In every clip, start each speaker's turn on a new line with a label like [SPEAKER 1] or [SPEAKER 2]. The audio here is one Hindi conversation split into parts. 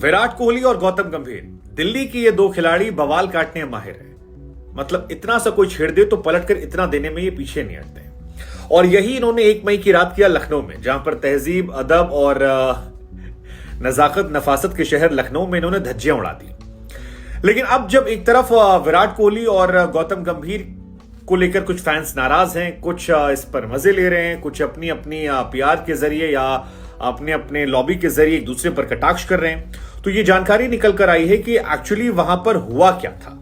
[SPEAKER 1] विराट कोहली और गौतम गंभीर, दिल्ली की ये दो खिलाड़ी बवाल काटने में माहिर है। मतलब इतना सा कोई छेड़ दे तो पलटकर इतना देने में ये पीछे नहीं हटते। और यही इन्होंने 1 मई की रात किया लखनऊ में, जहां पर तहजीब, अदब और नजाकत नफासत के शहर लखनऊ में इन्होंने धज्जियां उड़ा दी। लेकिन अब जब एक तरफ विराट कोहली और गौतम गंभीर को लेकर कुछ फैंस नाराज हैं, कुछ इस पर मजे ले रहे हैं, कुछ अपनी अपनी पीआर के जरिए या अपने अपने लॉबी के जरिए एक दूसरे पर कटाक्ष कर रहे हैं, तो ये जानकारी निकल कर आई है कि एक्चुअली वहां पर हुआ क्या था।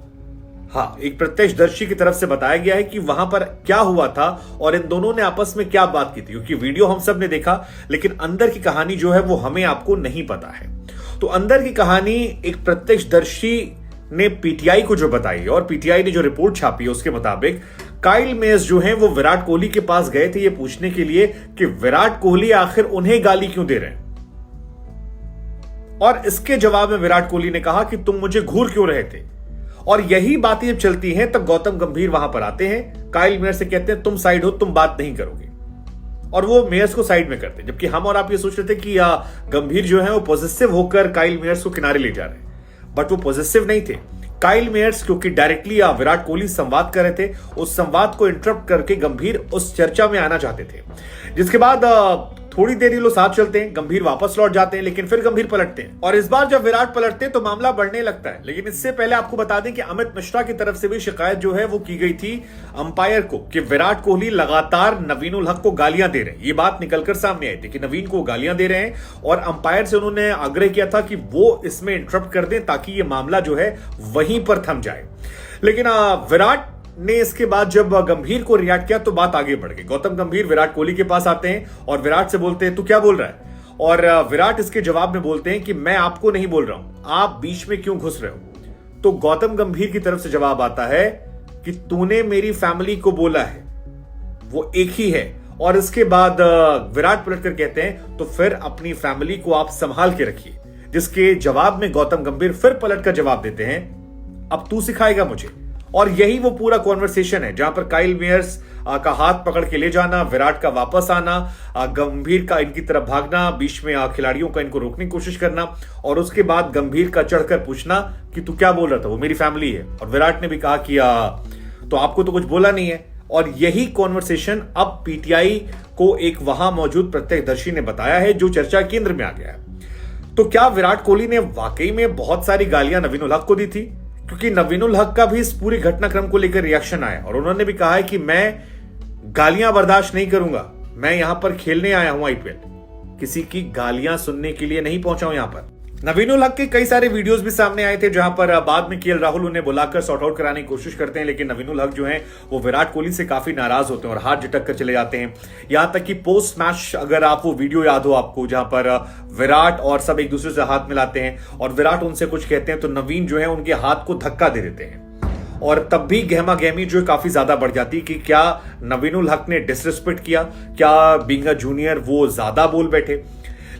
[SPEAKER 1] हाँ, एक प्रत्यक्षदर्शी की तरफ से बताया गया है कि वहां पर क्या हुआ था और इन दोनों ने आपस में क्या बात की थी, क्योंकि वीडियो हम सब ने देखा लेकिन अंदर की कहानी जो है वो हमें आपको नहीं पता है। तो अंदर की कहानी एक प्रत्यक्षदर्शी ने पीटीआई को जो बताई और पीटीआई ने जो रिपोर्ट छापी है उसके मुताबिक काइल मेयर्स जो हैं वो विराट कोहली के पास गए थे ये पूछने के लिए कि विराट कोहली आखिर उन्हें गाली क्यों दे रहे हैं। और इसके जवाब में विराट कोहली ने कहा कि तुम मुझे घूर क्यों रहे थे। और यही बातें जब चलती हैं तब गौतम गंभीर वहां पर आते हैं, काइल मेयर्स से कहते हैं तुम साइड हो, तुम बात नहीं करोगे, और वो मेयर्स को साइड में करते हैं। जबकि हम और आप ये सोच रहे थे कि गंभीर जो है वो पॉजिटिव होकर काइल मेयर्स को किनारे ले जा रहे हैं, बट वो पॉजिटिव नहीं थे। काइल मेयर्स क्योंकि डायरेक्टली विराट कोहली संवाद कर रहे थे, उस संवाद को इंटरप्ट करके गंभीर उस चर्चा में आना चाहते थे। जिसके बाद थोड़ी देर ये लोग साथ चलते हैं, गंभीर वापस लौट जाते हैं, लेकिन फिर गंभीर पलटते हैं और इस बार जब विराट पलटते हैं तो मामला बढ़ने लगता है। लेकिन इससे पहले आपको बता दें कि अमित मिश्रा की तरफ से भी शिकायत जो है वो की गई थी अंपायर को कि विराट कोहली लगातार नवीन उल हक को गालियां दे रहे हैं। ये बात निकलकर सामने आई थी कि नवीन को गालियां दे रहे हैं और अंपायर से उन्होंने आग्रह किया था कि वो इसमें इंटरप्ट कर दें ताकि ये मामला जो है वहीं पर थम जाए। लेकिन विराट ने इसके बाद जब गंभीर को रिएक्ट किया तो बात आगे बढ़ गई। गौतम गंभीर विराट कोहली के पास आते हैं और विराट से बोलते हैं तू क्या बोल रहा है, और विराट इसके जवाब में बोलते हैं कि मैं आपको नहीं बोल रहा हूं, आप बीच में क्यों घुस रहे हो। तो गौतम गंभीर की तरफ से जवाब आता है कि तूने मेरी फैमिली को बोला है, वो एक ही है। और इसके बाद विराट पलटकर कहते हैं तो फिर अपनी फैमिली को आप संभाल के रखिए। जिसके जवाब में गौतम गंभीर फिर पलटकर जवाब देते हैं अब तू सिखाएगा मुझे। और यही वो पूरा कॉन्वर्सेशन है जहां पर काइल मेयर्स का हाथ पकड़ के ले जाना, विराट का वापस आना, गंभीर का इनकी तरफ भागना, बीच में खिलाड़ियों का इनको रोकने की कोशिश करना और उसके बाद गंभीर का चढ़कर पूछना कि तू क्या बोल रहा था, वो मेरी फैमिली है। और विराट ने भी कहा कि तो आपको तो कुछ बोला नहीं है। और यही कॉन्वर्सेशन अब पीटीआई को एक वहां मौजूद प्रत्यक्षदर्शी ने बताया है जो चर्चा केंद्र में आ गया है। तो क्या विराट कोहली ने वाकई में बहुत सारी गालियां नवीन उल हक को दी थी? क्योंकि नवीन उल हक का भी इस पूरे घटनाक्रम को लेकर रिएक्शन आया और उन्होंने भी कहा है कि मैं गालियां बर्दाश्त नहीं करूंगा, मैं यहां पर खेलने आया हूं आईपीएल, किसी की गालियां सुनने के लिए नहीं पहुंचा हूं यहां पर। नवीन उल हक के कई सारे वीडियोस भी सामने आए थे जहां पर बाद में केएल राहुल उन्हें बुलाकर सॉर्ट आउट कराने की कोशिश करते हैं, लेकिन नवीन उल हक जो हैं वो विराट कोहली से काफी नाराज होते हैं और हाथ झटक कर चले जाते हैं। यहां तक कि पोस्ट मैच अगर आप वो वीडियो याद हो आपको जहां पर विराट और सब एक दूसरे से हाथ मिलाते हैं और विराट उनसे कुछ कहते हैं तो नवीन जो है उनके हाथ को धक्का दे देते हैं और तब भी गहमा गहमी जो है काफी ज्यादा बढ़ जाती है कि क्या नवीन उल हक ने डिसरिस्पेक्ट किया, क्या बीइंग अ जूनियर वो ज्यादा बोल बैठे।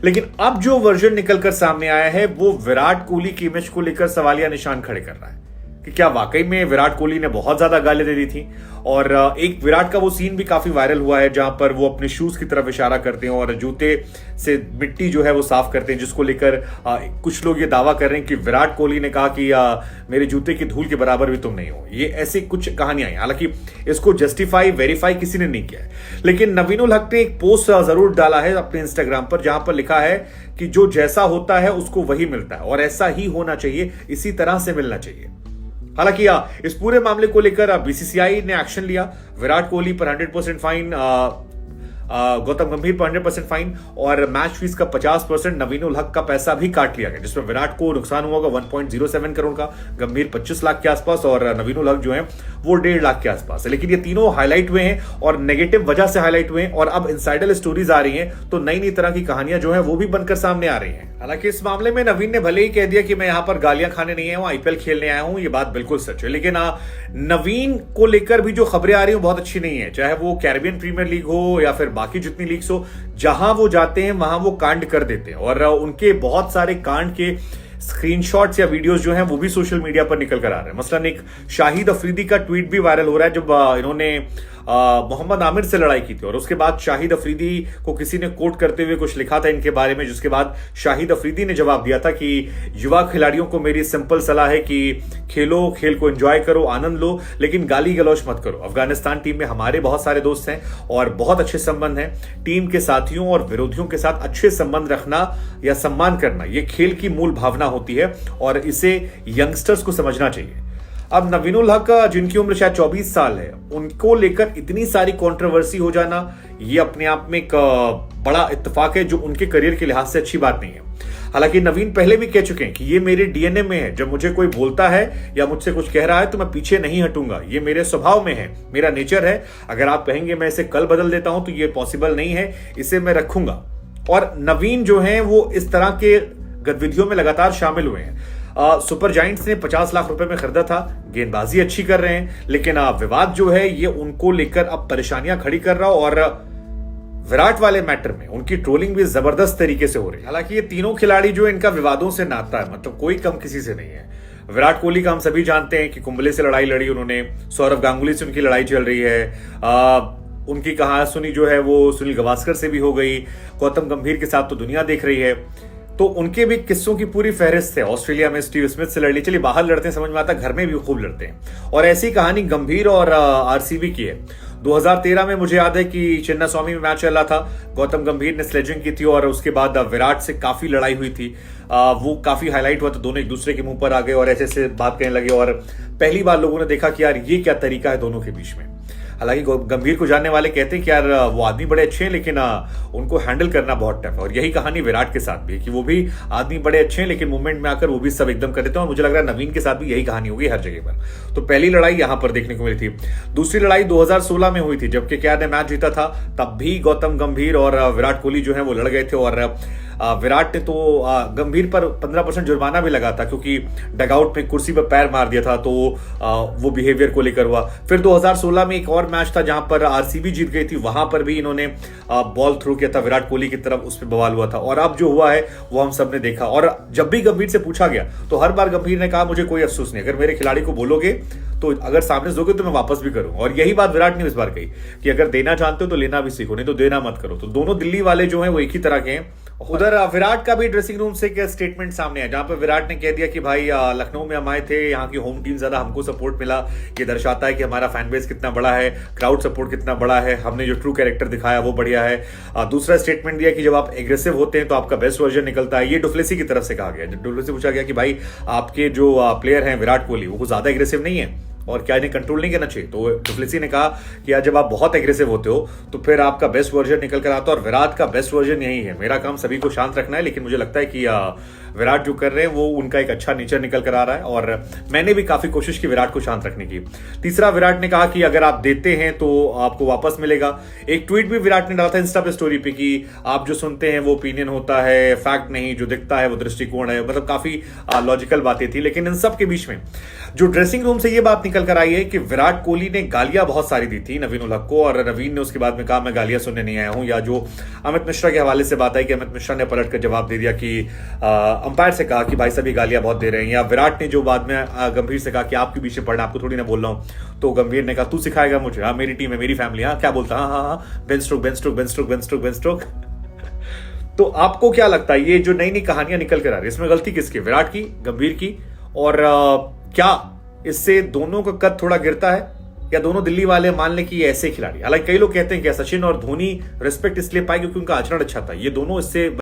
[SPEAKER 1] लेकिन अब जो वर्जन निकलकर सामने आया है वो विराट कोहली की इमेज को लेकर सवालिया निशान खड़े कर रहा है कि क्या वाकई में विराट कोहली ने बहुत ज्यादा गालियां दे दी थी। और एक विराट का वो सीन भी काफी वायरल हुआ है जहां पर वो अपने शूज की तरफ इशारा करते हैं और जूते से मिट्टी जो है वो साफ करते हैं, जिसको लेकर कुछ लोग ये दावा कर रहे हैं कि विराट कोहली ने कहा कि मेरे जूते की धूल के बराबर भी तुम नहीं हो। ये ऐसी कुछ कहानियां आई, हालांकि इसको जस्टिफाई वेरीफाई किसी ने नहीं किया है। लेकिन नवीन उल हक ने एक पोस्ट जरूर डाला है अपने इंस्टाग्राम पर जहां पर लिखा है कि जो जैसा होता है उसको वही मिलता है और ऐसा ही होना चाहिए, इसी तरह से मिलना चाहिए। हालांकि इस पूरे मामले को लेकर बीसीसीआई ने एक्शन लिया। विराट कोहली पर 100% फाइन, गौतम गंभीर पर 100% फाइन और मैच फीस का 50% नवीन उल हक का पैसा भी काट लिया गया, जिसमें विराट को नुकसान हुआ 1.07 करोड़ का, गंभीर 25 लाख के आसपास और नवीन उल हक जो है वो 1.5 लाख के आसपास है। लेकिन ये तीनों हाईलाइट हुए हैं और नेगेटिव वजह से हाईलाइट हुए हैं और अब इनसाइडर स्टोरीज आ रही हैं तो नई नई तरह की कहानियां जो है वो भी बनकर सामने आ रही हैं। हालांकि इस मामले में नवीन ने भले ही कह दिया कि मैं यहां पर गालियां खाने नहीं आया हूं, आईपीएल खेलने आया हूं, ये बात बिल्कुल सच है। लेकिन नवीन को लेकर भी जो खबरें आ रही हैं बहुत अच्छी नहीं है, चाहे वो कैरिबियन प्रीमियर लीग हो या फिर बाकी जितनी लीग्स हो, जहां वो जाते हैं वहां वो कांड कर देते हैं और उनके बहुत सारे कांड के स्क्रीनशॉट्स या वीडियोस जो हैं वो भी सोशल मीडिया पर निकल कर आ रहे हैं। मसलन एक शाहिद अफरीदी का ट्वीट भी वायरल हो रहा है जब इन्होंने मोहम्मद आमिर से लड़ाई की थी और उसके बाद शाहिद अफरीदी को किसी ने कोट करते हुए कुछ लिखा था इनके बारे में, जिसके बाद शाहिद अफरीदी ने जवाब दिया था कि युवा खिलाड़ियों को मेरी सिंपल सलाह है कि खेलो, खेल को एंजॉय करो, आनंद लो, लेकिन गाली गलौज मत करो। अफगानिस्तान टीम में हमारे बहुत सारे दोस्त हैं और बहुत अच्छे संबंध हैं। टीम के साथियों और विरोधियों के साथ अच्छे संबंध रखना या सम्मान करना ये खेल की मूल भावना होती है और इसे यंगस्टर्स को समझना चाहिए। अब नवीनुल हक, जिनकी उम्र शायद 24 साल है, उनको लेकर इतनी सारी कंट्रोवर्सी हो जाना ये अपने आप में एक बड़ा इत्तेफाक है, जो उनके करियर के लिहाज से अच्छी बात नहीं है। हालांकि नवीन पहले भी कह चुके हैं कि ये मेरे डीएनए में है, जब मुझे कोई बोलता है या मुझसे कुछ कह रहा है तो मैं पीछे नहीं हटूंगा, ये मेरे स्वभाव में है, मेरा नेचर है। अगर आप कहेंगे मैं इसे कल बदल देता हूं तो ये पॉसिबल नहीं है, इसे मैं रखूंगा। और नवीन जो है वो इस तरह के गतिविधियों में लगातार शामिल हुए हैं। सुपर जायंट्स ने 50 लाख रुपए में खरीदा था, गेंदबाजी अच्छी कर रहे हैं, लेकिन विवाद जो है ये उनको लेकर अब परेशानियां खड़ी कर रहा और विराट वाले मैटर में उनकी ट्रोलिंग भी जबरदस्त तरीके से हो रही है। हालांकि ये तीनों खिलाड़ी जो इनका विवादों से नाता है, मतलब कोई कम किसी से नहीं है। विराट कोहली का हम सभी जानते हैं कि कुंबले से लड़ाई लड़ी उन्होंने, सौरव गांगुली से उनकी लड़ाई चल रही है, उनकी कहासुनी जो है वो सुनील गावस्कर से भी हो गई, गौतम गंभीर के साथ तो दुनिया देख रही है, तो उनके भी किस्सों की पूरी फहरिस्त है। ऑस्ट्रेलिया में स्टीव स्मिथ से लड़ ली, चलिए बाहर लड़ते हैं समझ में आता, घर में भी खूब लड़ते हैं। और ऐसी कहानी गंभीर और आरसीबी की है। 2013 में मुझे याद है कि चिन्नास्वामी में मैच चल रहा था, गौतम गंभीर ने स्लेजिंग की थी और उसके बाद विराट से काफी लड़ाई हुई थी। वो काफी हाईलाइट हुआ, तो दोनों एक दूसरे के मुंह पर आ गए और ऐसे ऐसे बात कहने लगे और पहली बार लोगों ने देखा कि यार ये क्या तरीका है दोनों के बीच में। हालांकि गंभीर को जानने वाले कहते हैं कि यार वो आदमी बड़े अच्छे हैं, लेकिन उनको हैंडल करना बहुत टफ है। और यही कहानी विराट के साथ भी है कि वो भी आदमी बड़े अच्छे हैं, लेकिन मूवमेंट में आकर वो भी सब एकदम कर देते हैं। और मुझे लग रहा है नवीन के साथ भी यही कहानी होगी हर जगह पर। तो पहली लड़ाई यहां पर देखने को मिली थी। दूसरी लड़ाई 2016 में हुई थी, जबकि केकेआर ने मैच जीता था, तब भी गौतम गंभीर और विराट कोहली जो है वो लड़ गए थे और विराट ने तो गंभीर पर 15% जुर्माना भी लगा था, क्योंकि डगआउट में कुर्सी पर पैर मार दिया था, तो वो बिहेवियर को लेकर हुआ। फिर 2016 में एक और मैच था जहां पर आरसीबी जीत गई थी, वहां पर भी इन्होंने बॉल थ्रो किया था विराट कोहली की तरफ, उस पर बवाल हुआ था। और अब जो हुआ है वो हम सब ने देखा। और जब भी गंभीर से पूछा गया तो हर बार गंभीर ने कहा मुझे कोई अफसोस नहीं, अगर मेरे खिलाड़ी को बोलोगे तो अगर सामने दोगे तो मैं वापस भी करूंगा। और यही बात विराट ने इस बार कही कि अगर देना जानते हो तो लेना भी सीखो, नहीं तो देना मत करो। तो दोनों दिल्ली वाले जो हैं वो एक ही तरह के हैं। उधर विराट का भी ड्रेसिंग रूम से एक स्टेटमेंट सामने है, जहां पर विराट ने कह दिया कि भाई लखनऊ में हम आए थे, यहाँ की होम टीम ज्यादा हमको सपोर्ट मिला, ये दर्शाता है कि हमारा फैन बेस कितना बड़ा है, क्राउड सपोर्ट कितना बड़ा है, हमने जो ट्रू कैरेक्टर दिखाया वो बढ़िया है। दूसरा स्टेटमेंट दिया कि जब आप एग्रेसिव होते हैं तो आपका बेस्ट वर्जन निकलता है। ये डुप्लेसी की तरफ से कहा गया। डुप्लेसी से पूछा गया कि भाई आपके जो प्लेयर हैं विराट कोहली, वो ज्यादा एग्रेसिव नहीं है और क्या इन्हें कंट्रोल नहीं करना चाहिए? तो डुप्लेसी ने कहा कि यार जब आप बहुत एग्रेसिव होते हो तो फिर आपका बेस्ट वर्जन निकल कर आता है, और विराट का बेस्ट वर्जन यही है। मेरा काम सभी को शांत रखना है, लेकिन मुझे लगता है कि विराट जो कर रहे हैं वो उनका एक अच्छा नेचर निकल कर आ रहा है, और मैंने भी काफी कोशिश की विराट को शांत रखने की। तीसरा, विराट ने कहा कि अगर आप देते हैं तो आपको वापस मिलेगा। एक ट्वीट भी विराट ने डाला था इंस्टा पे स्टोरी पे कि आप जो सुनते हैं वो ओपिनियन होता है, फैक्ट नहीं, जो दिखता है वो दृष्टिकोण है। मतलब काफी लॉजिकल बातें थी। लेकिन इन सब के बीच में जो ड्रेसिंग रूम से ये बात निकल कर आई है कि विराट कोहली ने गालियां बहुत सारी दी थी नवीनुल हक को, और नवीन ने उसके बाद में कहा मैं गालियां सुनने नहीं आया हूं। या जो अमित मिश्रा के हवाले से बात आई कि अमित मिश्रा ने पलट कर जवाब दे दिया कि अंपायर से कहा कि भाई सभी गालियां बहुत दे रहे हैं। या विराट ने जो बाद में गंभीर से कहा कि आपके पीछे पड़ना, आपको थोड़ी ना बोल रहा हूं, तो गंभीर ने कहा तू सिखाएगा मुझे? हाँ मेरी टीम है, मेरी फैमिली। हाँ क्या बोलता? हाँ Ben stroke Ben stroke Ben stroke Ben stroke Ben stroke. तो आपको क्या लगता है ये जो नई नई कहानियां निकल कर आ रही है, इसमें गलती किसकी? विराट की, गंभीर की? और क्या इससे दोनों का कद थोड़ा गिरता है, या दोनों दिल्ली वाले मान ले कि ये ऐसे खिलाड़ी? हालांकि कई लोग कहते हैं कि सचिन और धोनी रिस्पेक्ट इसलिए पाए क्योंकि उनका आचरण अच्छा था, ये दोनों इससे